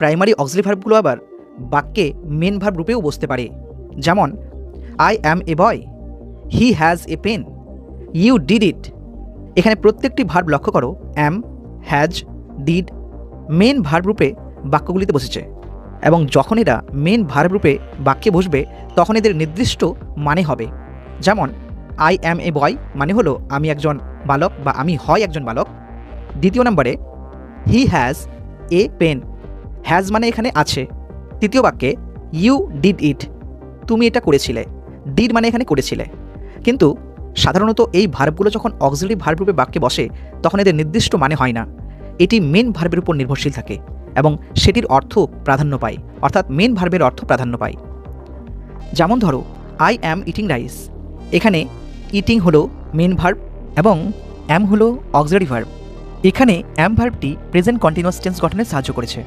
Primary auxiliary ভার্বগুলো আবার বাক্যে main verb রূপেও বসতে পারে। যেমন I am a boy, he has a pen, you did it. এখানে প্রত্যেকটি ভার্ব লক্ষ্য করো, am, has, did main verb রূপে বাক্যগুলিতে বসেছে, এবং যখন এরা মেন ভার্ব রূপে বাক্যে বসবে তখন এদের নির্দিষ্ট মানে হবে। যেমন আই অ্যাম এ বয় মানে হলো আমি একজন বালক বা আমি হয় একজন বালক। দ্বিতীয় নম্বরে he has a pen, has মানে এখানে আছে। তৃতীয় বাক্যে ইউ ডিড ইট, তুমি এটা করেছিলে। ডিড মানে এখানে করেছিলে। কিন্তু সাধারণত এই ভার্বগুলো যখন অক্সিলারি ভার্ব রূপে বাক্যে বসে তখন এদের নির্দিষ্ট মানে হয় না, এটি মেন ভার্বের উপর নির্ভরশীল থাকে এবং সেটির অর্থ প্রাধান্য পায়, অর্থাৎ মেন ভার্বের অর্থ প্রাধান্য পায়। যেমন ধরো আই অ্যাম ইটিং রাইস, এখানে ইটিং হলো মেন ভার্ব এবং অ্যাম হলো অক্সিলারি ভার্ব। এখানে অ্যাম ভার্বটি প্রেজেন্ট কন্টিনিউয়াস টেন্স গঠনে সাহায্য করেছে।